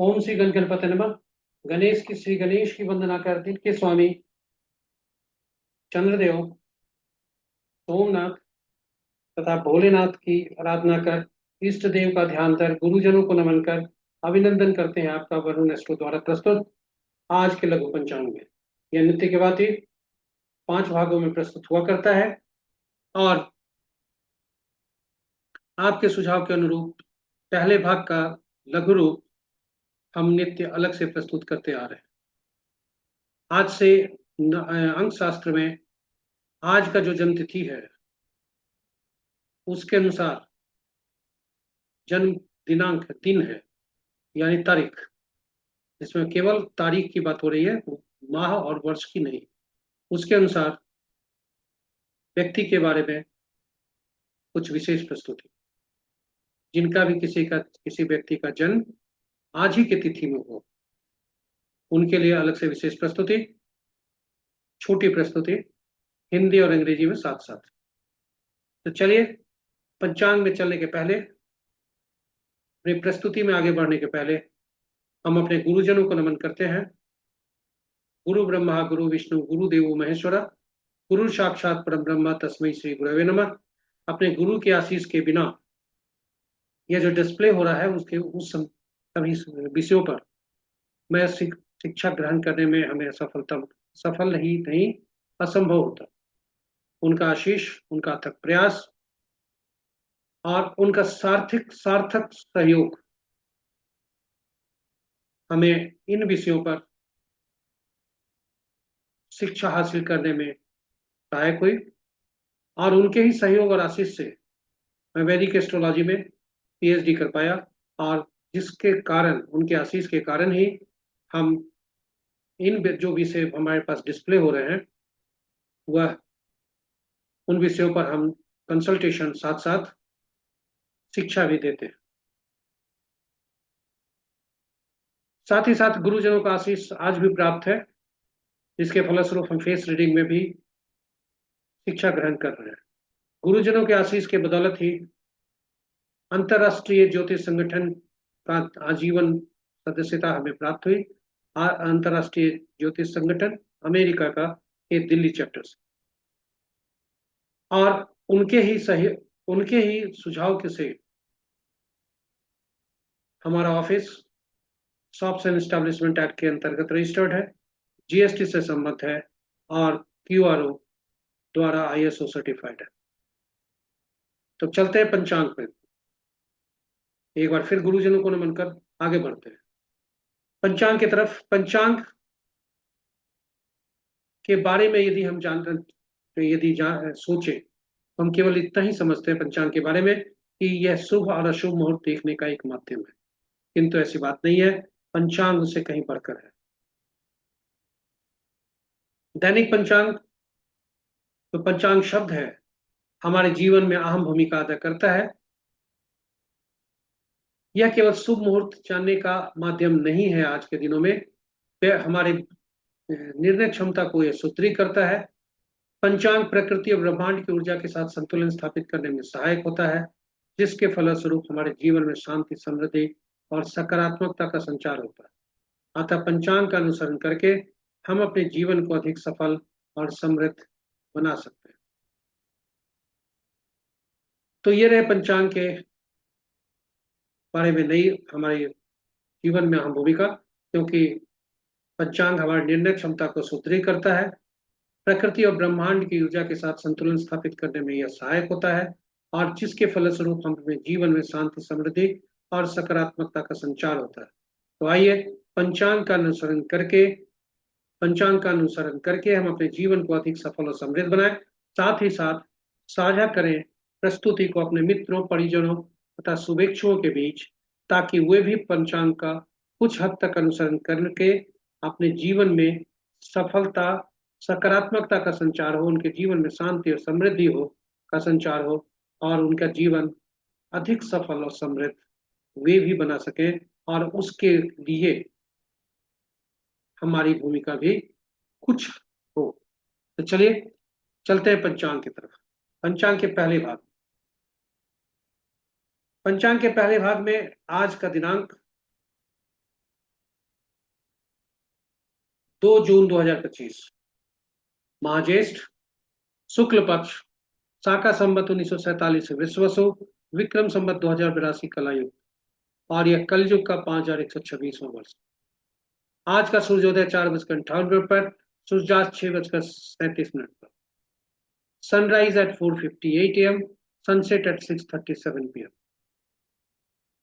ओम श्री गणपति नमः। गणेश की श्री गणेश की वंदना कर दिन के स्वामी चंद्रदेव, सोमनाथ तथा भोलेनाथ की आराधना कर, इष्ट देव का ध्यान कर, गुरुजनों को नमन कर अभिनंदन करते हैं आपका वरुण एस्ट्रो द्वारा प्रस्तुत आज के लघु पंचांग में। यह नित्य के भांति 5 भागों में प्रस्तुत हुआ करता है और आपके सुझाव के अनुरूप पहले भाग का लघु रूप हम नित्य अलग से प्रस्तुत करते आ रहे हैं। आज से अंक शास्त्र में आज का जो जन्म तिथि है उसके अनुसार जन्म दिनांक दिन है, यानी तारीख। इसमें केवल तारीख की बात हो रही है, माह और वर्ष की नहीं। उसके अनुसार व्यक्ति के बारे में कुछ विशेष प्रस्तुति। जिनका भी किसी व्यक्ति का जन्म आज ही की तिथि में हो, उनके लिए अलग से विशेष प्रस्तुति, छोटी प्रस्तुति हिंदी और अंग्रेजी में साथ साथ। तो चलिए, पंचांग में चलने के पहले, अपनी प्रस्तुति में आगे बढ़ने के पहले हम अपने गुरुजनों को नमन करते हैं। गुरु ब्रह्मा गुरु विष्णु गुरु देवो महेश्वरा, गुरु साक्षात परम ब्रह्म तस्मै श्री गुरवे नमः। अपने गुरु के आशीष के बिना यह जो डिस्प्ले हो रहा है उसके उस सभी विषयों पर मैं शिक्षा ग्रहण करने में हमें सफल नहीं असंभव होता। उनका आशीष, उनका अथक प्रयास और उनका सार्थक सार्थक सहयोग हमें इन विषयों पर शिक्षा हासिल करने में सहायक हुई। और उनके ही सहयोग और आशीष से मैं वैदिक एस्ट्रोलॉजी में पीएचडी कर पाया, और जिसके कारण, उनके आशीष के कारण ही हम इन जो विषय हमारे पास डिस्प्ले हो रहे हैं वह उन विषयों पर हम कंसल्टेशन साथ साथ शिक्षा भी देते हैं। साथ ही साथ गुरुजनों का आशीष आज भी प्राप्त है, जिसके फलस्वरूप हम फेस रीडिंग में भी शिक्षा ग्रहण कर रहे हैं। गुरुजनों के आशीष के बदौलत ही अंतरराष्ट्रीय ज्योतिष संगठन का आजीवन सदस्यता हमें प्राप्त हुई। अंतरराष्ट्रीय ज्योतिष संगठन अमेरिका का के दिल्ली चैप्टर से, और उनके ही सुझाव के से हमारा office shops and establishment act के अंतर्गत रजिस्टर्ड है, जीएसटी से संबद्ध है और क्यूआरओ द्वारा आईएसओ सर्टिफाइड है। तो चलते हैं पंचांग पे। एक बार फिर गुरुजनों को नमन कर आगे बढ़ते हैं पंचांग की तरफ। पंचांग के बारे में यदि हम सोचे तो हम केवल इतना ही समझते हैं पंचांग के बारे में कि यह शुभ और अशुभ मुहूर्त देखने का एक माध्यम है, किंतु ऐसी बात नहीं है। पंचांग उससे कहीं बढ़कर है। दैनिक पंचांग, तो पंचांग शब्द है, हमारे जीवन में अहम भूमिका अदा करता है। यह केवल शुभ मुहूर्त जानने का माध्यम नहीं है आज के दिनों में, वह हमारे निर्णय क्षमता को यह सुदृढ़ करता है। पंचांग प्रकृति और ब्रह्मांड की ऊर्जा के साथ संतुलन स्थापित करने में सहायक होता है, जिसके फलस्वरूप हमारे जीवन में शांति, समृद्धि और सकारात्मकता का संचार होता है। अतः पंचांग का अनुसरण करके हम अपने जीवन को अधिक सफल और समृद्ध बना सकते हैं। तो ये रहे पंचांग के बारे में नई हमारे जीवन में अहम भूमिका, क्योंकि पंचांग हमारी निर्णय क्षमता को सुदृढ़ करता है। प्रकृति और ब्रह्मांड की ऊर्जा के साथ संतुलन स्थापित करने में यह सहायक होता है, और जिसके फलस्वरूप हम अपने जीवन में शांति, समृद्धि और सकारात्मकता का संचार होता है। तो आइए पंचांग का अनुसरण करके हम अपने जीवन को अधिक सफल और समृद्ध बनाएं। साथ ही साथ साझा करें प्रस्तुति को अपने मित्रों, परिजनों तथा शुभेच्छुओं के बीच, ताकि वे भी पंचांग का कुछ हद तक अनुसरण करके अपने जीवन में सफलता, सकारात्मकता का संचार हो, उनके जीवन में शांति और समृद्धि हो का संचार हो, और उनका जीवन अधिक सफल और समृद्ध वे भी बना सकें, और उसके लिए हमारी भूमिका भी कुछ हो। तो चलिए चलते हैं पंचांग की तरफ। पंचांग के पहले भाग पंचांग के पहले भाग में आज का दिनांक 2 जून 2025, महाज्येष्ठ, शुक्ल पक्ष, शाका संवत 1947 विश्वसु, विक्रम संवत 2082 कलायुग, और यह कलयुग का 5126वां वर्ष। आज का सूर्योदय 4:58 पर, सूर्यास्त 6:37 पर, sunrise at 4:58 AM, sunset at 6:37 PM।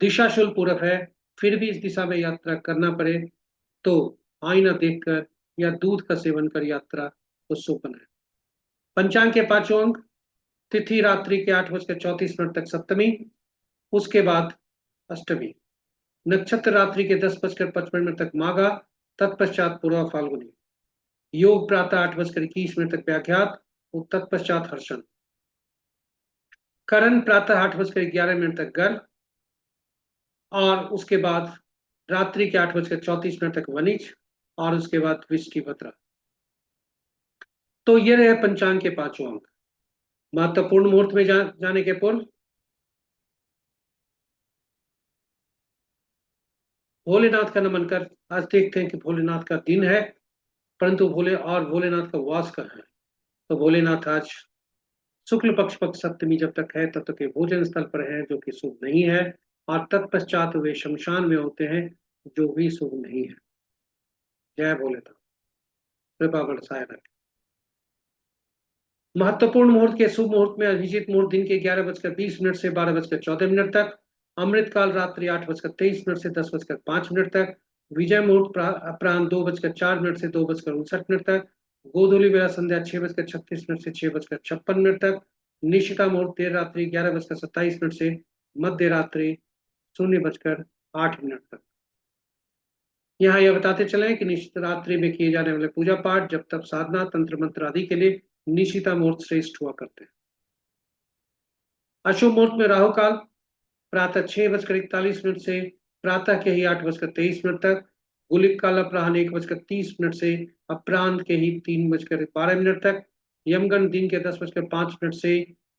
दिशा शुल्क पूरब है, फिर भी इस दिशा में यात्रा करना पड़े तो आईना देखकर या दूध का सेवन कर यात्रा को शुभ बनाए। पंचांग के पांचों अंक, तिथि रात्रि के 8:34 तक सप्तमी, उसके बाद अष्टमी, नक्षत्र रात्रि के 10:55 तक माघा, तत्पश्चात पूर्वा फाल्गुनी, योग प्रातः 8:21 तक व्याघ्यात, तत्पश्चात हर्षण, करण प्रातः 8:11 तक गर्भ, और उसके बाद रात्रि के 8:34 तक वनिज, और उसके बाद विष्टिभद्रा। तो ये रहे पंचांग के पांचों अंक। महत्वपूर्ण मुहूर्त में जाने के पूर्व भोलेनाथ का नमन कर आज देखते हैं कि भोलेनाथ का दिन है, परंतु भोलेनाथ का वास का है। तो भोलेनाथ आज शुक्ल पक्ष सप्तमी जब तक है तब तक के भोजन स्थल पर है, जो कि शुभ नहीं है, और तत्पश्चात वे शमशान में होते हैं, जो भी शुभ नहीं है। जय भोलेनाथ, कृपा बरसाए रखे। महत्वपूर्ण मुहूर्त के शुभ मुहूर्त में अभिजीत मुहूर्त दिन के 11:20 से 12:14 तक, अमृत काल रात्रि 8:23 से 10:05 तक, विजय मुहूर्त अपराह्न 2:04 से 2:59 तक, गोधूली बेला संध्या 6:36 से 6:56 तक, निशिता मुहूर्त देर रात्रि 11:27 से मध्य रात्रि 0:08 तक। यहाँ यह बताते चले कि निशित रात्रि में किए जाने वाले पूजा पाठ, जब तक साधना, तंत्र मंत्र आदि के लिए निशिता मुहूर्त श्रेष्ठ हुआ करते हैं। अशुभ मुहूर्त में राहु काल प्रातः 6:41 से प्रातः के ही 8:23 तक, गुलिक काल अपराह्न 1:30 से अपराह्न के ही 3:12 तक, यमगंड दिन के 10:05 से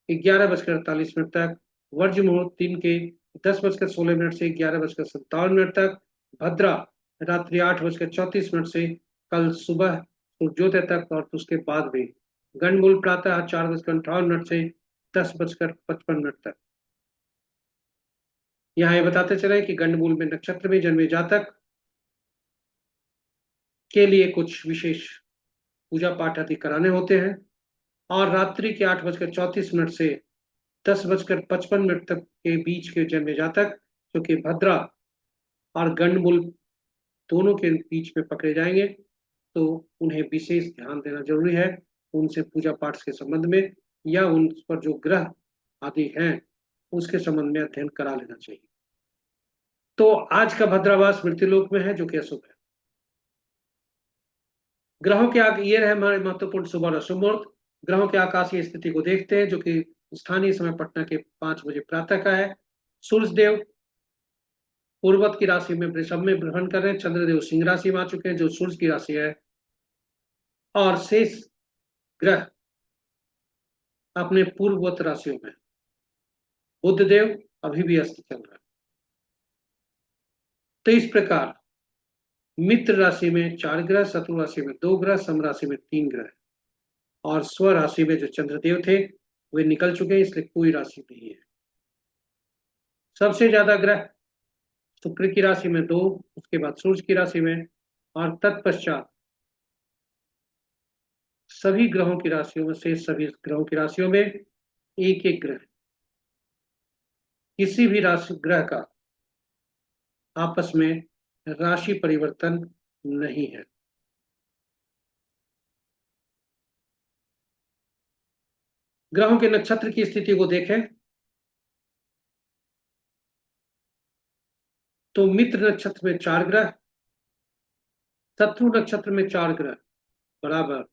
11:48 तक, वर्ज मुहूर्त दिन के 10:16 से 11:57 तक, भद्रा रात्रि 8:34 से कल सुबह सूर्योदय तक, और उसके बाद भी गंडमूल प्रातः 4:58 से 10:55 तक। यहाँ ये बताते चले कि गंडमूल में नक्षत्र में जन्मे जातक के लिए कुछ विशेष पूजा पाठ आदि कराने होते हैं, और रात्रि के 8:34 से 10:55 तक के बीच के जन्मे जातक, जो कि भद्रा और गंडमूल दोनों के बीच में पकड़े जाएंगे, तो उन्हें विशेष ध्यान देना जरूरी है। उनसे पूजा पाठ के संबंध में या उन पर जो ग्रह आदि हैं उसके संबंध में अध्ययन करा लेना चाहिए। तो आज का भद्रावास मृत्युलोक में है, जो कि अशुभ है। ग्रहों के आगे ये रहे हमारे महत्वपूर्ण शुभ और अशुभ मुहूर्त। ग्रहों के आकाशीय स्थिति को देखते हैं, जो कि स्थानीय समय पटना के 5 बजे प्रातः का है। सूर्य देव पूर्वत की राशि में वृषभ में भ्रमण कर रहे हैं, चंद्रदेव सिंह राशि में आ चुके हैं, जो सूर्य की राशि है, और शेष ग्रह अपने पूर्ववत राशियों में। बुध देव अभी भी अस्त चल रहा है। तो इस प्रकार मित्र राशि में 4 ग्रह, शत्रु राशि में 2 ग्रह, सम राशि में 3 ग्रह, और स्व राशि में जो चंद्रदेव थे वे निकल चुके हैं, इसलिए कोई राशि नहीं है। सबसे ज्यादा ग्रह शुक्र की राशि में 2, उसके बाद सूर्य की राशि में, और तत्पश्चात सभी ग्रहों की राशियों में से सभी ग्रहों की राशियों में एक एक ग्रह। किसी भी राशि ग्रह का आपस में राशि परिवर्तन नहीं है। ग्रहों के नक्षत्र की स्थिति को देखें तो मित्र नक्षत्र में 4 ग्रह, शत्रु नक्षत्र में 4 ग्रह बराबर,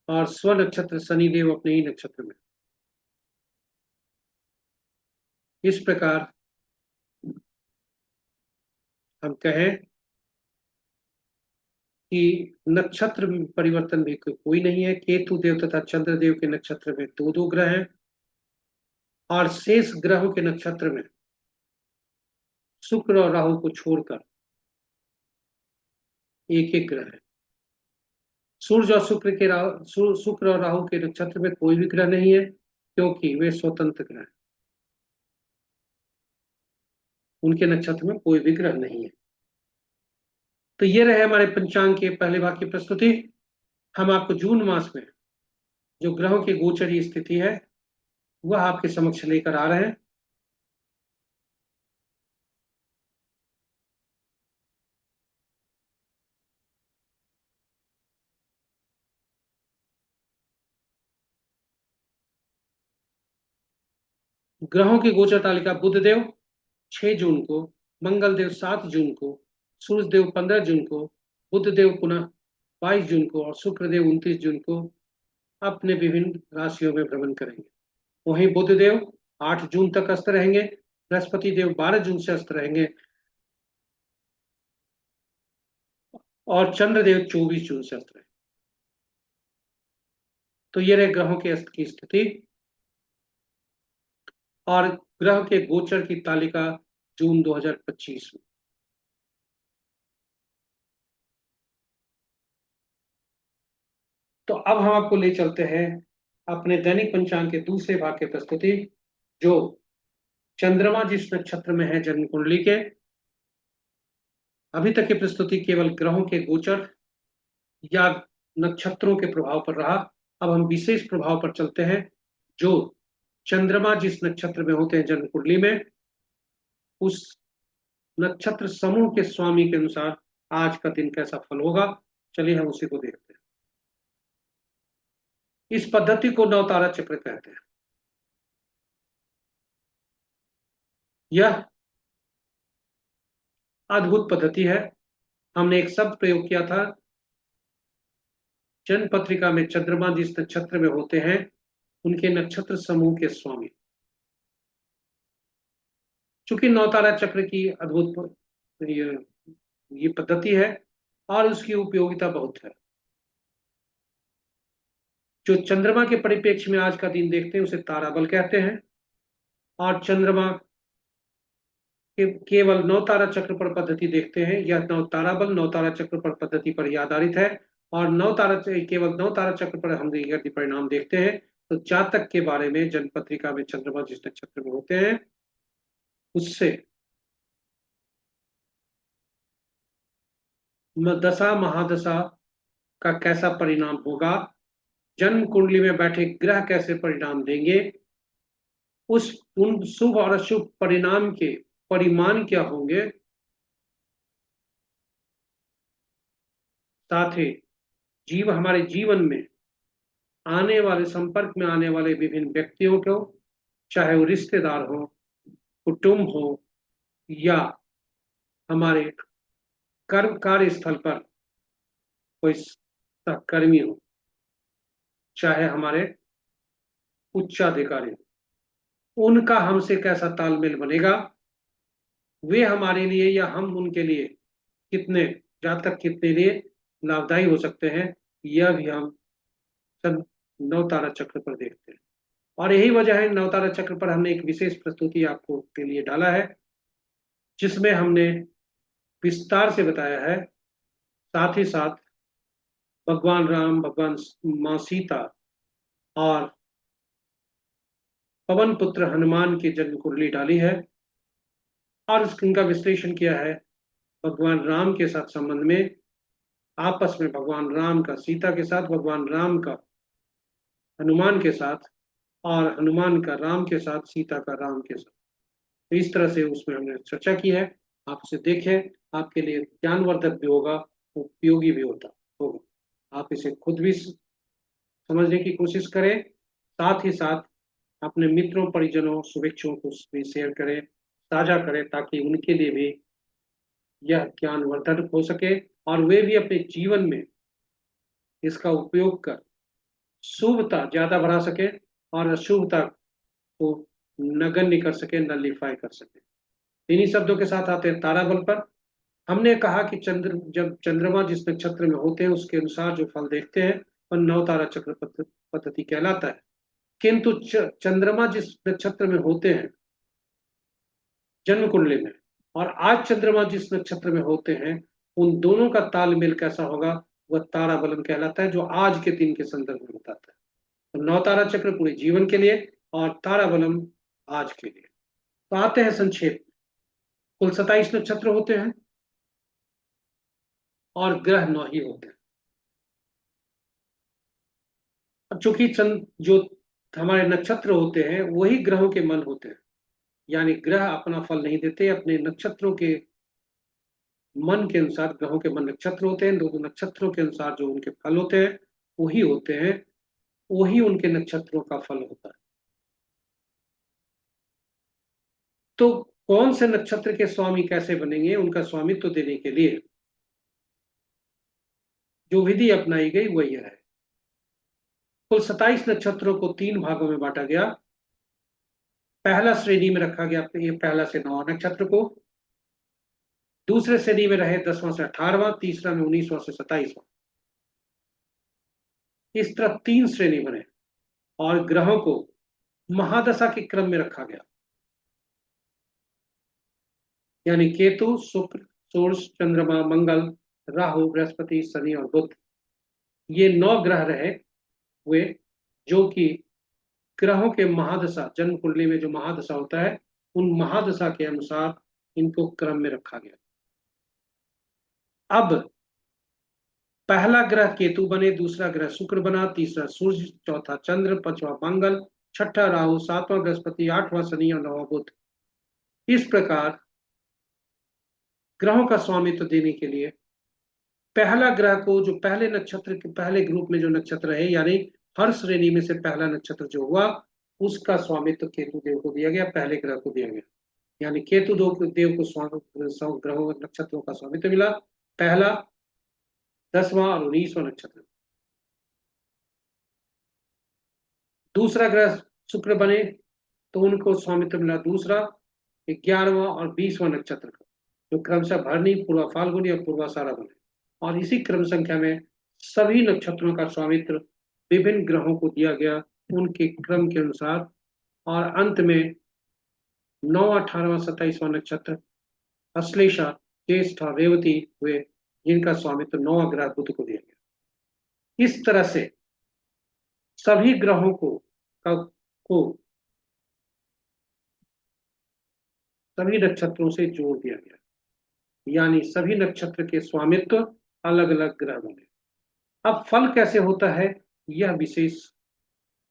और स्व नक्षत्र शनिदेव अपने ही नक्षत्र में। इस प्रकार हम कहें कि नक्षत्र में परिवर्तन भी कोई नहीं है। केतु देव तथा चंद्रदेव के नक्षत्र में 2-2 ग्रह हैं, और शेष ग्रहों के नक्षत्र में शुक्र और राहु को छोड़कर एक एक ग्रह है। सूर्य और शुक्र और राहु के नक्षत्र में कोई भी ग्रह नहीं है, क्योंकि वे स्वतंत्र ग्रह हैं। उनके नक्षत्र में कोई भी ग्रह नहीं है। तो ये रहे हमारे पंचांग के पहले भाग की प्रस्तुति। हम आपको जून मास में जो ग्रहों की गोचरीय स्थिति है वह आपके समक्ष लेकर आ रहे हैं। ग्रहों की गोचर तालिका: बुध देव 6 जून को, मंगल देव 7 जून को, सूर्य देव 15 जून को, बुध देव पुनः 22 जून को और शुक्र देव 29 जून को अपने विभिन्न राशियों में भ्रमण करेंगे। वहीं बुध देव 8 जून तक अस्त रहेंगे, बृहस्पति देव 12 जून से अस्त रहेंगे और चंद्रदेव 24 जून से अस्त रहेंगे। तो ये रहे ग्रहों के अस्त की स्थिति और ग्रह के गोचर की तालिका जून 2025 में। तो अब हम आपको ले चलते हैं अपने दैनिक पंचांग के दूसरे भाग की प्रस्तुति, जो चंद्रमा जिस नक्षत्र में है जन्म कुंडली के। अभी तक की प्रस्तुति केवल ग्रहों के गोचर या नक्षत्रों के प्रभाव पर रहा। अब हम विशेष प्रभाव पर चलते हैं, जो चंद्रमा जिस नक्षत्र में होते हैं जन्म कुंडली में, उस नक्षत्र समूह के स्वामी के अनुसार आज का दिन कैसा फल होगा। चलिए हम उसी को देखते हैं। इस पद्धति को नवतारा चक्र कहते हैं। यह अद्भुत पद्धति है। हमने एक शब्द प्रयोग किया था, जन्म पत्रिका में चंद्रमा जिस नक्षत्र में होते हैं उनके नक्षत्र समूह के स्वामी। चूंकि नवतारा चक्र की अद्भुत ये पद्धति है और उसकी उपयोगिता बहुत है। जो चंद्रमा के परिप्रेक्ष्य में आज का दिन देखते हैं उसे ताराबल कहते हैं और चंद्रमा केवल नवतारा चक्र पर पद्धति देखते हैं। यह नवताराबल नवतारा चक्र पर पद्धति पर ही आधारित है और केवल नवतारा चक्र पर हम यदि परिणाम देखते हैं तो जातक के बारे में जन्म पत्रिका में चंद्रमा जिस नक्षत्र में होते हैं उससे दशा महादशा का कैसा परिणाम होगा, जन्म कुंडली में बैठे ग्रह कैसे परिणाम देंगे, उन शुभ और अशुभ परिणाम के परिमाण क्या होंगे, साथ ही हमारे जीवन में आने वाले संपर्क में आने वाले विभिन्न व्यक्तियों को, चाहे वो रिश्तेदार हो, कुटुंब हो या हमारे कर्म कार्य स्थल पर कोई सहकर्मी हो, चाहे हमारे उच्चाधिकारी हो, उनका हमसे कैसा तालमेल बनेगा, वे हमारे लिए या हम उनके लिए कितने जातक कितने लिए लाभदायी हो सकते हैं, यह भी हम सब नवतारा चक्र पर देखते हैं। और यही वजह है नवतारा चक्र पर हमने एक विशेष प्रस्तुति आपको के लिए डाला है, जिसमें हमने विस्तार से बताया है। साथ ही साथ भगवान राम, भगवान माँ सीता और पवन पुत्र हनुमान की जन्म कुंडली डाली है और इनका विश्लेषण किया है भगवान राम के साथ संबंध में, आपस में भगवान राम का सीता के साथ, भगवान राम का हनुमान के साथ और हनुमान का राम के साथ, सीता का राम के साथ। तो इस तरह से उसमें हमने चर्चा की है। आप उसे देखें, आपके लिए ज्ञानवर्धक भी होगा, उपयोगी भी होगा। आप इसे खुद भी समझने की कोशिश करें, साथ ही साथ अपने मित्रों, परिजनों, शुभेच्छुओं को भी शेयर करें, साझा करें, ताकि उनके लिए भी यह ज्ञानवर्धक हो सके और वे भी अपने जीवन में इसका उपयोग कर शुभता ज्यादा बढ़ा सके और अशुभता को नगण्य कर सके, नलिफाई कर सके। इन्हीं शब्दों के साथ आते हैं ताराबल पर। हमने कहा कि जब चंद्रमा जिस नक्षत्र में होते हैं उसके अनुसार जो फल देखते हैं वह नवतारा चक्र पद्धति कहलाता है। किंतु चंद्रमा जिस नक्षत्र में होते हैं जन्म कुंडली में और आज चंद्रमा जिस नक्षत्र में होते हैं, उन दोनों का तालमेल कैसा होगा वह तारा बलम कहलाता है, जो आज के दिन के संदर्भ में बताता है। तो नौ तारा चक्र पूरे जीवन के लिए और तारा बलम आज के लिए। तो आते हैं संक्षेप में। कुल 27 नक्षत्र होते हैं और ग्रह 9 ही होते हैं। अब चूंकि चंद जो हमारे नक्षत्र होते हैं वही ग्रहों के मन होते हैं, यानी ग्रह अपना फल नहीं देते, अपने नक्षत्रों के मन के अनुसार ग्रहों के मन नक्षत्र होते हैं, दो नक्षत्रों के अनुसार जो उनके फल होते हैं वही होते हैं, वही उनके नक्षत्रों का फल होता है। तो कौन से नक्षत्र के स्वामी कैसे बनेंगे, उनका स्वामित्व देने के लिए जो विधि अपनाई गई वह यह है। कुल 27 नक्षत्रों को 3 भागों में बांटा गया। पहला श्रेणी में रखा गया ये पहला से 9 नक्षत्र को, दूसरे श्रेणी में रहे 10वां से 18वां, तीसरा में 19वां से 27वां। इस तरह 3 श्रेणी बने और ग्रहों को महादशा के क्रम में रखा गया, यानी केतु, शुक्र, सूर्य, चंद्रमा, मंगल, राहु, बृहस्पति, शनि और बुध, ये 9 ग्रह रहे हुए, जो कि ग्रहों के महादशा, जन्म कुंडली में जो महादशा होता है उन महादशा के अनुसार इनको क्रम में रखा गया। अब पहला ग्रह केतु बने, दूसरा ग्रह शुक्र बना, तीसरा सूर्य, चौथा चंद्र, पांचवा मंगल, छठा राहु, सातवां बृहस्पति, आठवां शनि और नौवां बुध। इस प्रकार ग्रहों का स्वामित्व देने के लिए पहला ग्रह को, जो पहले नक्षत्र के पहले ग्रुप में जो नक्षत्र है, यानी हर श्रेणी में से पहला नक्षत्र जो हुआ उसका स्वामित्व केतु देव को दिया गया, पहले ग्रह को दिया गया। यानी केतु देव को ग्रहों नक्षत्रों का स्वामित्व मिला, पहला, 10वां और 19वां नक्षत्र। दूसरा ग्रह शुक्र बने तो उनको स्वामित्व मिला दूसरा, 11वां और 20वां नक्षत्र का, जो क्रमशः भरणी, पूर्वा फाल्गुनी और पूर्वाषाढ़ा बने। और इसी क्रम संख्या में सभी नक्षत्रों का स्वामित्व विभिन्न ग्रहों को दिया गया उनके क्रम के अनुसार। और अंत में 9, 18वां, 27वां नक्षत्र अश्लेषा, ज्येष्ठ और रेवती हुए, जिनका स्वामित्व 9वां ग्रह बुध को दिया गया। इस तरह से सभी ग्रहों को सभी नक्षत्रों से जोड़ दिया गया, यानी सभी नक्षत्र के स्वामित्व अलग अलग ग्रह बने। अब फल कैसे होता है, यह विशेष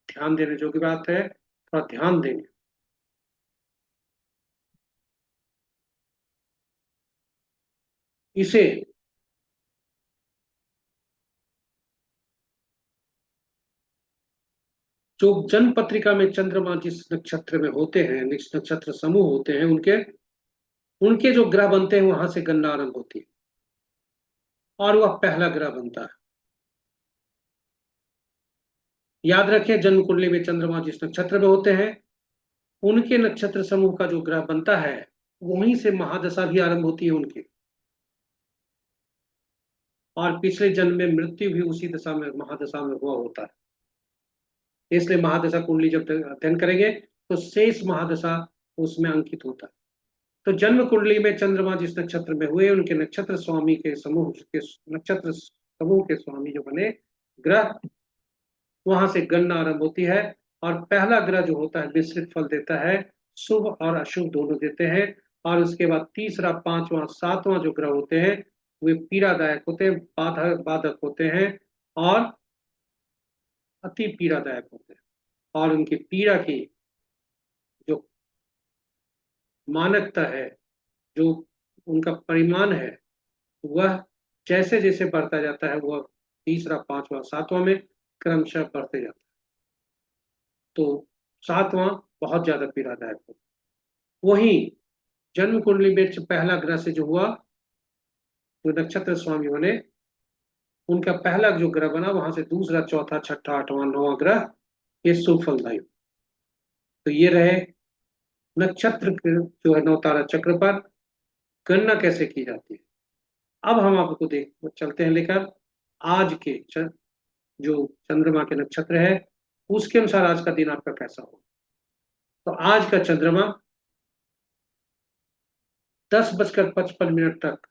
ध्यान देने योग्य बात है, थोड़ा ध्यान देंगे। इसे जो जन्म पत्रिका में चंद्रमा जिस नक्षत्र में होते हैं, नक्षत्र समूह होते हैं, उनके उनके जो ग्रह बनते हैं वहां से गणना आरंभ होती है और वह पहला ग्रह बनता है। याद रखें, जन्म कुंडली में चंद्रमा जिस नक्षत्र में होते हैं उनके नक्षत्र समूह का जो ग्रह बनता है वहीं से महादशा भी आरंभ होती है उनकी, और पिछले जन्म में मृत्यु भी उसी दशा में, महादशा में हुआ होता है। इसलिए महादशा कुंडली जब अध्ययन करेंगे तो शेष महादशा उसमें अंकित होता है। तो जन्म कुंडली में चंद्रमा जिस नक्षत्र में हुए उनके नक्षत्र स्वामी के समूह के नक्षत्र समूह के स्वामी जो बने ग्रह, वहां से गणना आरंभ होती है। और पहला ग्रह जो होता है मिश्रित फल देता है, शुभ और अशुभ दोनों देते हैं। और उसके बाद तीसरा, पांचवा, सातवां जो ग्रह होते हैं वे पीड़ादायक होते हैं, बाधक होते हैं और अति पीड़ादायक होते हैं। और उनकी पीड़ा की जो मानकता है, जो उनका परिमाण है, वह जैसे जैसे बढ़ता जाता है वह तीसरा, पांचवा, सातवां में क्रमशः बढ़ते जाता है। तो सातवां बहुत ज्यादा पीड़ादायक हो। वहीं जन्म कुंडली में पहला ग्रह से जो हुआ, जो नक्षत्र स्वामी बने, उनका पहला जो ग्रह बना वहां से दूसरा, चौथा, छठा, आठवां, नौवां ग्रह ये शुभ फलदायी। तो ये रहे नक्षत्र जो है नवतारा चक्र पर गणना कैसे की जाती है। अब हम आपको देख चलते हैं लेकर आज के जो चंद्रमा के नक्षत्र है उसके अनुसार आज का दिन आपका कैसा हो। तो आज का चंद्रमा 10:55 तक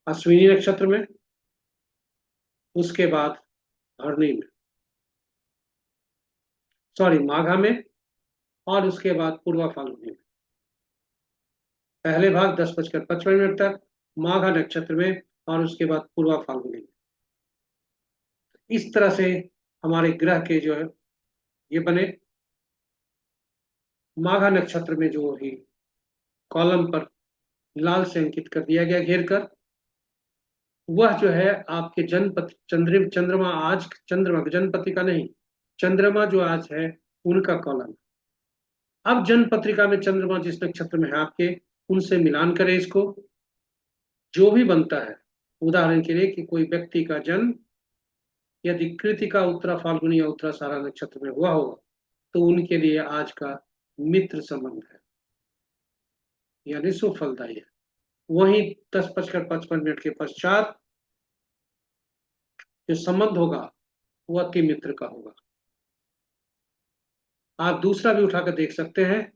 अश्विनी नक्षत्र में, उसके बाद भरणी में, सॉरी माघा में, और उसके बाद पूर्वा फाल्गुनी में। पहले भाग 10:55 तक माघा नक्षत्र में, और उसके बाद पूर्वा फाल्गुनी में। इस तरह से हमारे ग्रह के जो है ये बने। माघा नक्षत्र में जो ही कॉलम पर लाल से अंकित कर दिया गया घेर कर, वह जो है आपके जन्मपति चंद्रमा, आज चंद्रमा जन्मपति का नहीं, चंद्रमा जो आज है उनका कॉलम। अब जन्म पत्रिका में चंद्रमा जिस नक्षत्र में है आपके, उनसे मिलान करें इसको, जो भी बनता है। उदाहरण के लिए कि कोई व्यक्ति का जन्म यदि कृतिका, उत्तरा फाल्गुनी या उत्तराषाढ़ा नक्षत्र में हुआ होगा, तो उनके लिए आज का मित्र संबंध है, यानी सुफलदायी है। वहीं 10:55 के पश्चात जो संबंध होगा वह अति मित्र का होगा। आप दूसरा भी उठाकर देख सकते हैं।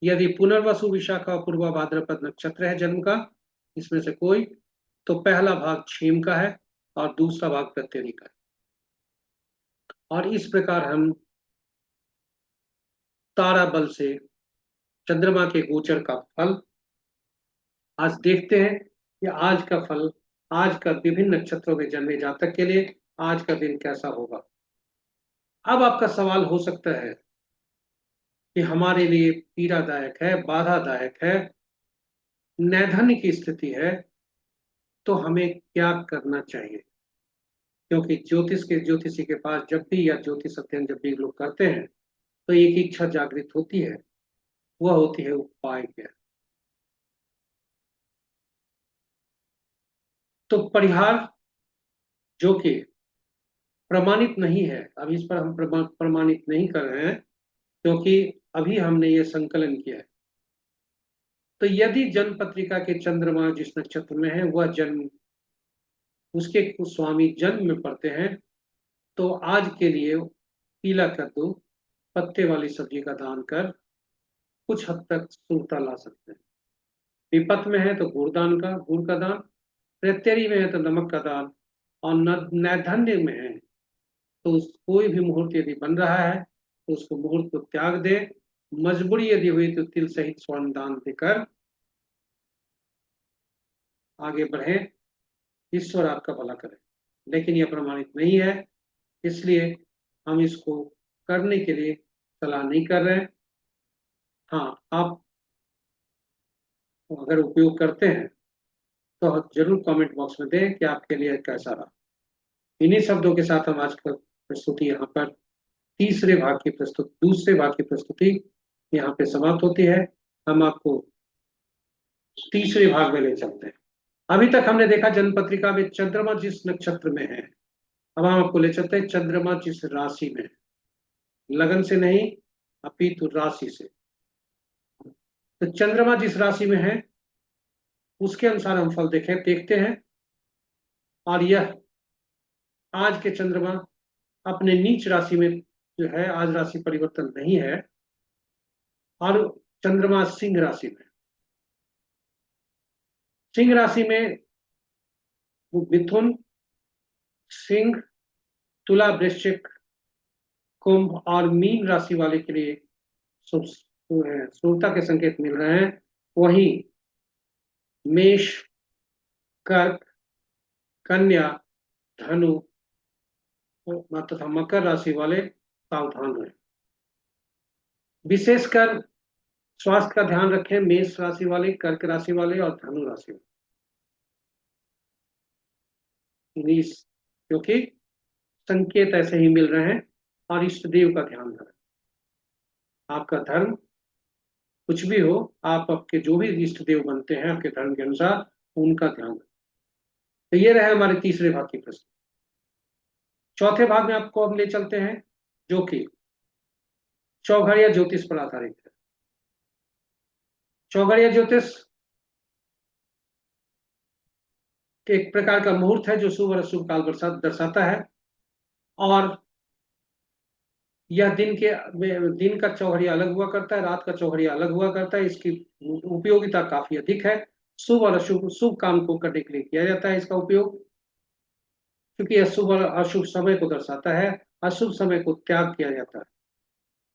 यदि पुनर्वसु, विशाखा और पूर्वा भाद्रपद नक्षत्र है जन्म का, इसमें से कोई, तो पहला भाग छीम का है और दूसरा भाग प्रत्येरी का है। और इस प्रकार हम तारा बल से चंद्रमा के गोचर का फल आज देखते हैं कि आज का फल, आज का विभिन्न नक्षत्रों में जन्मे जातक के लिए आज का दिन कैसा होगा। अब आपका सवाल हो सकता है कि हमारे लिए पीड़ादायक है, बाधादायक है, नैधन्य की स्थिति है, तो हमें क्या करना चाहिए। क्योंकि ज्योतिषी के पास जब भी, या ज्योतिष अध्ययन जब भी लोग करते हैं, तो एक इच्छा जागृत होती है, वह होती है उपाय क्या। तो परिहार जो कि प्रमाणित नहीं है, अभी इस पर हम प्रमाणित नहीं कर रहे हैं, क्योंकि अभी हमने ये संकलन किया है। तो यदि जन्म पत्रिका के चंद्रमा जिस नक्षत्र में है, वह जन्म उसके स्वामी जन्म में पड़ते हैं, तो आज के लिए पीला कद्दू, पत्ते वाली सब्जी का दान कर कुछ हद तक शुभता ला सकते हैं। विपत में है तो गुड़ का दान, प्रत्यरी में है तो नमक का दान, और नैधन्य में है तो कोई भी मुहूर्त यदि बन रहा है तो उसको मुहूर्त को त्याग दे, मजबूरी यदि हुई तो तिल सहित स्वर्ण दान देकर आगे बढ़े, ईश्वर आपका भला करे। लेकिन यह प्रमाणित नहीं है, इसलिए हम इसको करने के लिए सलाह नहीं कर रहे हैं। हाँ, आप अगर उपयोग करते हैं तो जरूर कमेंट बॉक्स में दें कि आपके लिए कैसा रहा। इन्हीं शब्दों के साथ हम आज का प्रस्तुति यहाँ पर दूसरे भाग की प्रस्तुति यहाँ पे समाप्त होती है। हम आपको तीसरे भाग में ले चलते हैं। अभी तक हमने देखा जन्म पत्रिका में चंद्रमा जिस नक्षत्र में है, अब हम आपको ले चलते हैं चंद्रमा जिस राशि में है, लगन से नहीं अपितु राशि से। तो चंद्रमा जिस राशि में है उसके अनुसार हम फल देखते हैं। और यह आज के चंद्रमा अपने नीच राशि में जो है, आज राशि परिवर्तन नहीं है, और चंद्रमा सिंह राशि में, सिंह राशि में मिथुन, सिंह, तुला, वृश्चिक, कुंभ और मीन राशि वाले के लिए शुभता के संकेत मिल रहे हैं। वहीं मेष, कर्क, कन्या, धनु तथा मकर राशि वाले सावधान रहे। विशेषकर स्वास्थ्य का ध्यान रखें, मेष राशि वाले, कर्क राशि वाले और धनु राशि वाले, क्योंकि संकेत ऐसे ही मिल रहे हैं। और इष्ट देव का ध्यान रखें। आपका धर्म कुछ भी हो, आप आपके जो भी इष्ट देव बनते हैं आपके धर्म के अनुसार, उनका ध्यान रखें। तो ये रहे हमारे तीसरे भाग की प्रश्न। चौथे भाग में आपको अब ले चलते हैं, जो कि चौघड़िया ज्योतिष पर आधारित है। चौघड़िया ज्योतिष एक प्रकार का मुहूर्त है जो शुभ और अशुभ काल दर्शाता है। और यह दिन का चौघड़िया अलग हुआ करता है, रात का चौघड़िया अलग हुआ करता है। इसकी उपयोगिता काफी अधिक है। शुभ और अशुभ, शुभ काम को करने के लिए किया जाता है इसका उपयोग, क्योंकि यह शुभ और अशुभ समय को दर्शाता है। अशुभ समय को त्याग किया जाता है।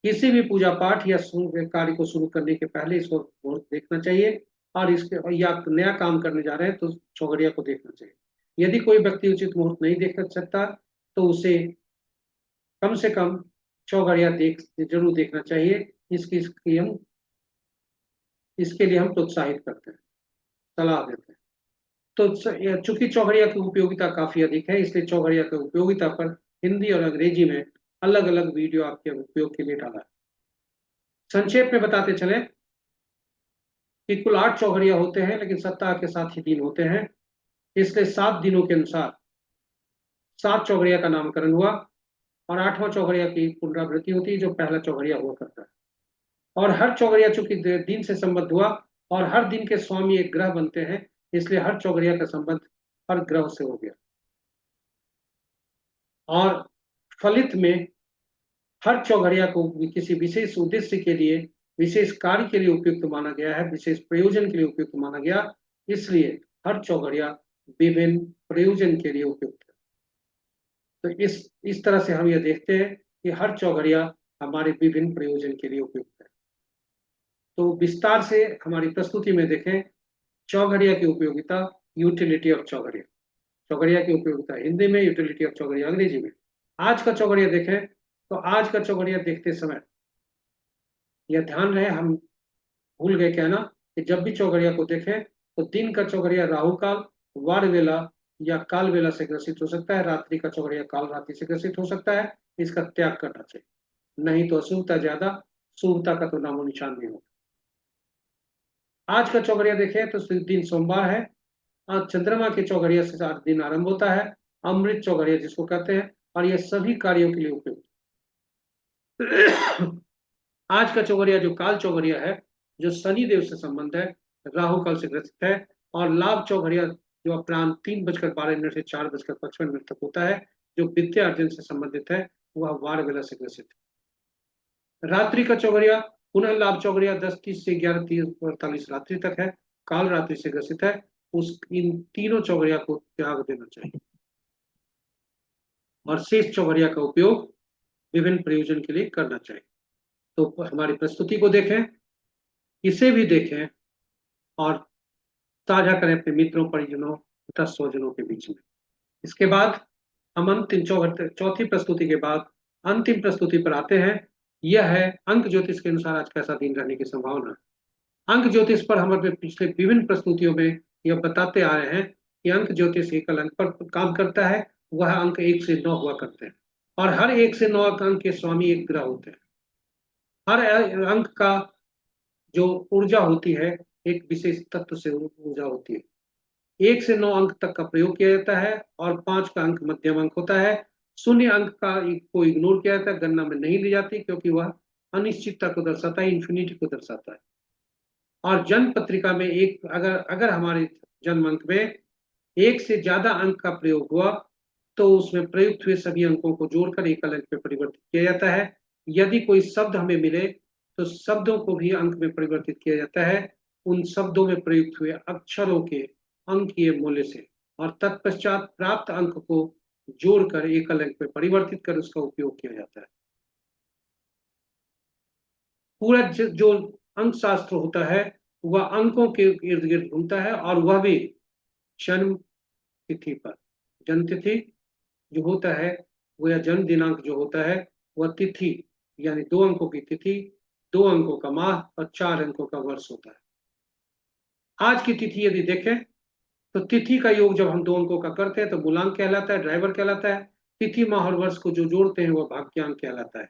किसी भी पूजा पाठ या शुभ कार्य को शुरू करने के पहले इसको मुहूर्त देखना चाहिए, और इसके या नया काम करने जा रहे हैं तो चौघड़िया को देखना चाहिए। यदि कोई व्यक्ति उचित मुहूर्त नहीं देख सकता तो उसे कम से कम चौघड़िया जरूर देखना चाहिए। इसके लिए हम प्रोत्साहित करते हैं, सलाह देते हैं। तो चूंकि चौघड़िया की उपयोगिता काफी अधिक है, इसलिए चौघड़िया की उपयोगिता पर हिंदी और अंग्रेजी में अलग अलग वीडियो आपके उपयोग के लिए डाला है। संक्षेप में बताते चले कि कुल 8 चौघड़िया होते हैं, लेकिन सप्ताह के 7 ही दिन होते हैं। इसलिए 7 दिनों के अनुसार 7 चौघड़िया का नामकरण हुआ, और 8वां चौघड़िया की पुनरावृत्ति होती है, जो पहला चौघड़िया हुआ करता है। और हर चौघड़िया चूंकि दिन से संबद्ध हुआ, और हर दिन के स्वामी एक ग्रह बनते हैं, इसलिए हर चौघड़िया का संबंध हर ग्रह से हो गया। और फलित में हर चौघड़िया को किसी विशेष उद्देश्य के लिए, विशेष कार्य के लिए उपयुक्त माना गया है, विशेष प्रयोजन के लिए उपयुक्त माना गया, इसलिए हर चौघड़िया विभिन्न प्रयोजन के लिए उपयुक्त है। तो इस तरह से हम यह देखते हैं कि हर चौघड़िया हमारे विभिन्न प्रयोजन के लिए उपयुक्त है। तो विस्तार से हमारी प्रस्तुति में देखें चौघड़िया की उपयोगिता, यूटिलिटी ऑफ चौघड़िया। चौघड़िया की उपयोगिता हिंदी में, यूटिलिटी ऑफ चौघड़िया अंग्रेजी में। आज का चौघड़िया देखें तो आज का चौघड़िया देखते समय यह ध्यान रहे, हम भूल गए कहना कि जब भी चौघड़िया को देखें तो दिन का चौघड़िया राहु काल, वार वेला या काल वेला से ग्रसित हो सकता है, रात्रि का चौघड़िया काल रात्रि से ग्रसित हो सकता है। इसका त्याग करना चाहिए, नहीं तो अशुभता ज्यादा, शुभता का तो नामो निशान नहीं होता। आज का चौघड़िया देखें तो दिन सोमवार है। आज चंद्रमा के चौघड़िया से आज दिन आरंभ होता है, अमृत चौघड़िया जिसको कहते हैं, और यह सभी कार्यों के लिए उपयुक्त। आज का चौघड़िया जो काल चौघड़िया है, जो शनि देव से संबंध है, राहु काल से ग्रसित है। और लाभ चौघड़िया जो अपराह्न 3:12 से 4:55 तक होता है, जो विद्या अर्जन से संबंधित है, वह वार वेला से ग्रसित है। रात्रि का चौघड़िया पुनः लाभ चौघड़िया 10:30 से 11:48 रात्रि तक है, काल रात्रि से ग्रसित है। उस इन तीनों चौघड़िया को त्याग देना चाहिए, और शेष चौघड़िया का उपयोग विभिन्न प्रयोजन के लिए करना चाहिए। तो हमारी प्रस्तुति को देखें, इसे भी देखें, और साझा करें अपने मित्रों, परिजनों तथा स्वजनों के बीच में। इसके बाद हम अंतिम चौथी प्रस्तुति के बाद अंतिम प्रस्तुति पर आते हैं। यह है अंक ज्योतिष के अनुसार आज कैसा दिन रहने की संभावना है। अंक ज्योतिष पर हम अपने पिछले विभिन्न प्रस्तुतियों में यह बताते आ रहे हैं कि अंक ज्योतिष एकल अंक पर काम करता है। वह अंक 1 से 9 हुआ करते हैं, और हर 1 से 9 अंक के स्वामी एक ग्रह होते हैं। हर अंक का जो ऊर्जा होती है, एक विशेष तत्व से ऊर्जा होती है। 1 से 9 अंक तक का प्रयोग किया जाता है, और 5 का अंक मध्यम अंक होता है। शून्य अंक को इग्नोर किया जाता है, गणना में नहीं ली जाती, क्योंकि वह अनिश्चितता को दर्शाता है, इंफिनिटी को दर्शाता है। और जन्म पत्रिका में एक अगर अगर हमारे जन्म अंक में 1 से ज्यादा अंक का प्रयोग हुआ, तो उसमें प्रयुक्त हुए सभी अंकों को जोड़कर एकल अंक में परिवर्तित किया जाता है। यदि कोई शब्द हमें मिले तो शब्दों को भी अंक में परिवर्तित किया जाता है, उन शब्दों में प्रयुक्त हुए अक्षरों के अंकीय मूल्य से, और तत्पश्चात प्राप्त अंक को जोड़कर एकल अंक में परिवर्तित कर उसका उपयोग किया जाता है। पूरा जो अंक शास्त्र होता है वह अंकों के इर्द गिर्द घूमता है, और वह भी जन्म तिथि पर। जन्म तिथि जो होता है, वो या जन्म दिनांक जो होता है, वह तिथि यानी 2 अंकों की तिथि, 2 अंकों का माह और 4 अंकों का वर्ष होता है। आज की तिथि यदि देखें तो तिथि का योग जब हम 2 अंकों का करते हैं तो मूलांक कहलाता है, ड्राइवर कहलाता है। तिथि माह और वर्ष को जो जोड़ते हैं वह भाग्यांक कहलाता है।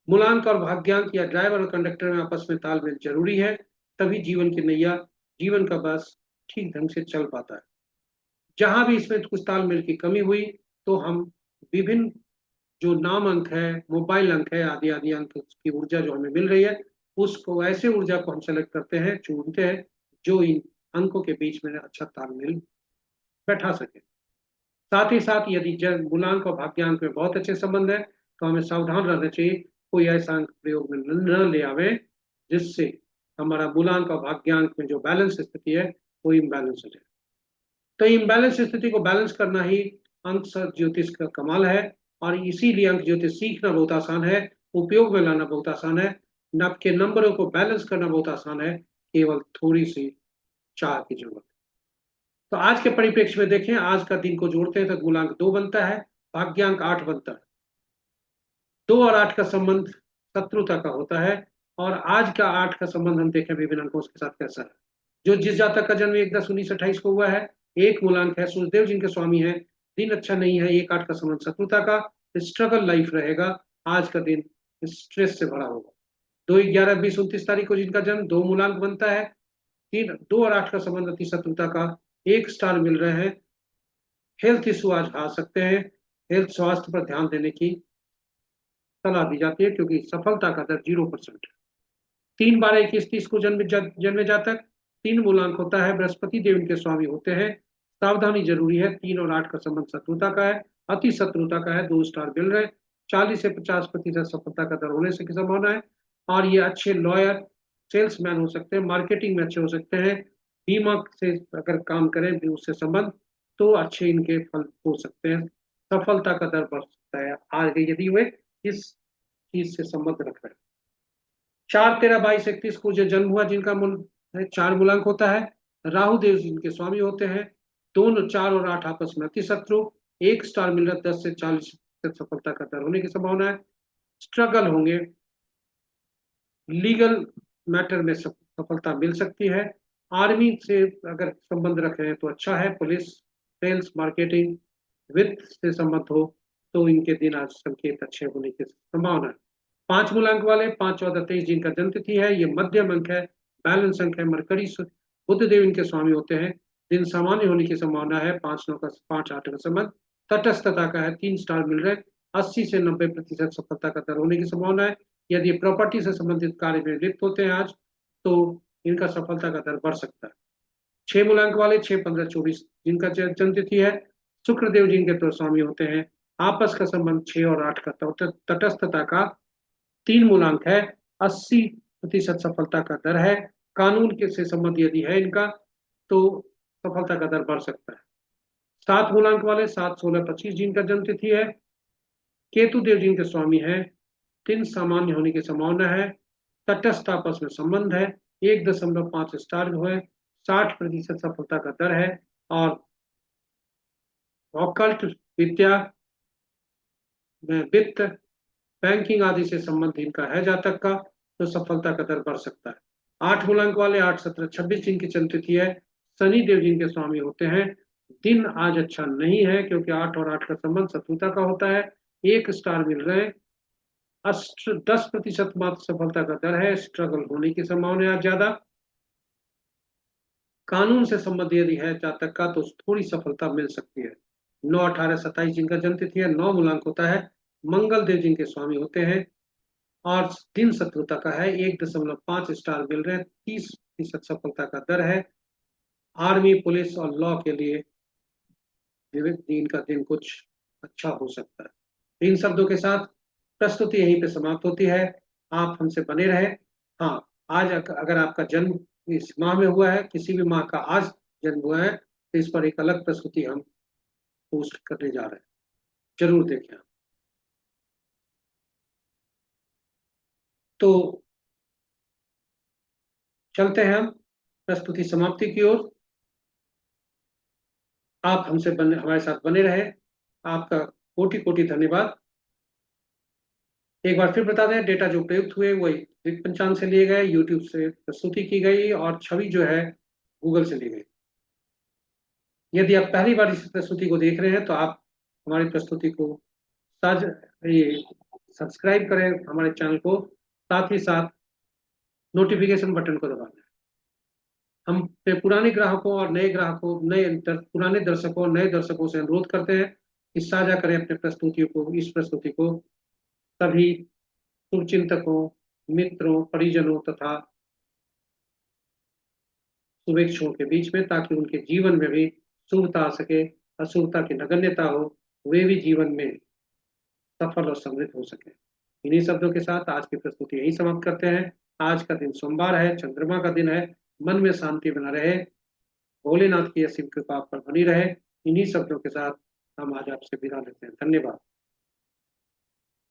मूलांक और भाग्यांक या ड्राइवर और कंडक्टर में आपस में तालमेल जरूरी है, तभी जीवन की नैया, जीवन का बस ठीक ढंग से चल पाता है। जहां भी इसमें कुछ तालमेल की कमी हुई तो हम विभिन्न जो नाम अंक है, मोबाइल अंक है, आदि आदि अंक की ऊर्जा जो हमें मिल रही है, उसको ऐसे ऊर्जा को हम सेलेक्ट करते हैं, चुनते हैं, जो इन अंकों के बीच में अच्छा तालमेल बैठा सके। साथ ही साथ यदि मूलांक और भाग्यांक में बहुत अच्छे संबंध है तो हमें सावधान रहना चाहिए, कोई ऐसा अंक प्रयोग में न ले आवे जिससे हमारा मूलांक और भाग्यांक में जो बैलेंस स्थिति है वो इम्बैलेंस हो जाए। तो इम्बैलेंस स्थिति को बैलेंस करना ही अंक ज्योतिष का कमाल है। और इसीलिए अंक ज्योतिष सीखना बहुत आसान है, उपयोग में लाना बहुत आसान है। नब के नंबरों को बैलेंस करना बहुत आसान है, केवल थोड़ी सी चाह की जरूरत। तो आज के परिप्रेक्ष्य में देखें, आज का दिन को जोड़ते हैं तो गुणांक 2 बनता है, भाग्यांक 8 बनता है। 2 और 8 का संबंध शत्रुता का होता है। और आज का 8 का संबंध हम देखें विभिन्न अंकों के साथ कैसा है। जो जिस जातक का जन्म 1/10/1928 को हुआ है, एक मूलांक है, सूर्यदेव जिनके स्वामी है, दिन अच्छा नहीं है, 1/8 का संबंध शत्रुता का, स्ट्रगल लाइफ रहेगा। आज का दिन स्ट्रेस से भरा होगा। 2/11/2029 को जिनका जन्म, 2 मूलांक बनता है, 2 और 8 का संबंध अति शत्रुता का, 1 स्टार मिल रहे हैं। हेल्थ इशू आज आ सकते हैं, हेल्थ स्वास्थ्य पर ध्यान देने की सलाह दी जाती है, क्योंकि सफलता का दर 0% है। 3/12/2130 को जन्मे जातक, 3 मूलांक होता है, बृहस्पति देव इनके स्वामी होते हैं। सावधानी जरूरी है, 3 और 8 का संबंध शत्रुता का है, अति शत्रुता का है, 2 स्टार मिल रहे हैं। 40 से 50% सफलता का दर होने की संभावना है। और ये अच्छे लॉयर, सेल्समैन हो सकते हैं, मार्केटिंग में अच्छे हो सकते हैं, बीमा से अगर काम करें भी उससे संबंध, तो अच्छे इनके फल हो सकते हैं। सफलता का दर बढ़ सकता है आगे यदि वे इस चीज से संबंध रख रहे हैं। 4/13/2231 को जो जन्म हुआ, जिनका मूल 4 मूलांक होता है, राहु देव जिनके स्वामी होते हैं। दोनों 4 और 8 आपस में अति शत्रु, 1 स्टार मिल रहा है, 10 से 40% सफलता का दर होने की संभावना है। स्ट्रगल होंगे, लीगल मैटर में सफलता मिल सकती है। आर्मी से अगर संबंध रख रहे हैं तो अच्छा है, पुलिस, सेल्स, मार्केटिंग, वित्त से संबंध हो तो इनके दिन आज संकेत अच्छे होने की संभावना है। 5 मूलांक वाले, 5/14/23 जिनका जन्म तिथि है, ये मध्यम अंक है, बैलेंस अंक है, मरकरी बुद्ध देव इनके स्वामी होते हैं। दिन सामान्य होने की संभावना है, 5/8 का संबंध तटस्थता का है, 3 स्टार मिल रहे हैं। 80 से 90% सफलता का दर होने की संभावना है। यदि प्रॉपर्टी से संबंधित कार्य में लिप्त होते हैं आज, तो इनका सफलता का दर बढ़ सकता है। 6 मूलांक वाले, 6/15/24 जिनका जन्म तिथि है, शुक्रदेव जिनके तो स्वामी होते हैं। आपस का संबंध 6 और 8 का तटस्थता का, 3 मूलांक है, 80% सफलता का दर है। कानून के से संबंध यदि है इनका, तो सफलता का दर बढ़ सकता है। 7 मूलांक वाले, 7/16/25 जिनका जन्म तिथि है, केतु देव जिनके स्वामी है, दिन सामान्य होने की संभावना है। तटस्थ आपस में संबंध है, 1.5 स्टार जो है, 60% सफलता का दर है। और ऑकल्ट विद्या में वित्त, बैंकिंग आदि से संबंध इनका है जातक का, तो सफलता का दर बढ़ सकता है। 8 मूलांक वाले, 8/17/26 जिनकी जन्म तिथि है, शनि देव जिनके स्वामी होते हैं। दिन आज अच्छा नहीं है, क्योंकि 8 और 8 का संबंध शत्रुता का होता है, 1 स्टार मिल रहे हैं। 10% मात्र सफलता का दर है, स्ट्रगल होने की संभावना है ज्यादा। कानून से संबंध यदि है जातक का, तो थोड़ी सफलता मिल सकती है। 9/18/27 जिनका जन्म तिथि है, 9 मूलांक होता है, मंगल देव जिनके स्वामी होते हैं। और दिन शत्रुता का है, 1.5 स्टार मिल रहे हैं, 30% सफलता का दर है। आर्मी, पुलिस और लॉ के लिए विविध दिन का दिन कुछ अच्छा हो सकता है। इन शब्दों के साथ प्रस्तुति यहीं पे समाप्त होती है। आप हमसे बने रहे। हाँ, आज अगर आपका जन्म इस माह में हुआ है, किसी भी माह का आज जन्म हुआ है, तो इस पर एक अलग प्रस्तुति हम पोस्ट करने जा रहे हैं, जरूर देखें आप। तो चलते हैं हम प्रस्तुति समाप्ति की ओर। आप हमसे हमारे साथ बने रहे। आपका कोटि कोटि धन्यवाद। एक बार फिर बता दें, डेटा जो प्रयुक्त हुए वही ऋक पंचांग से लिए गए, यूट्यूब से प्रस्तुति की गई, और छवि जो है गूगल से ली गई। यदि आप पहली बार इस प्रस्तुति को देख रहे हैं, तो आप हमारी प्रस्तुति को साझ ये सब्सक्राइब करें हमारे चैनल को, साथ ही साथ नोटिफिकेशन बटन को दबाना है। हम अपने पुराने ग्राहकों और नए ग्राहकों, पुराने दर्शकों और नए दर्शकों से अनुरोध करते हैं कि साझा करें अपने प्रस्तुतियों को, इस प्रस्तुति को सभी शुभचिंतकों, मित्रों, परिजनों तथा शुभेच्छुओं के बीच में, ताकि उनके जीवन में भी शुभता आ सके, अशुभता की नगण्यता हो, वे भी जीवन में सफल और समृद्ध हो सके। इन्हीं शब्दों के साथ आज की प्रस्तुति यही समाप्त करते हैं। आज का दिन सोमवार है, चंद्रमा का दिन है। मन में शांति बना रहे। भोलेनाथ की असीम कृपा आप पर बनी रहे। इन्हीं शब्दों के साथ हम आज आपसे विदा लेते हैं। धन्यवाद।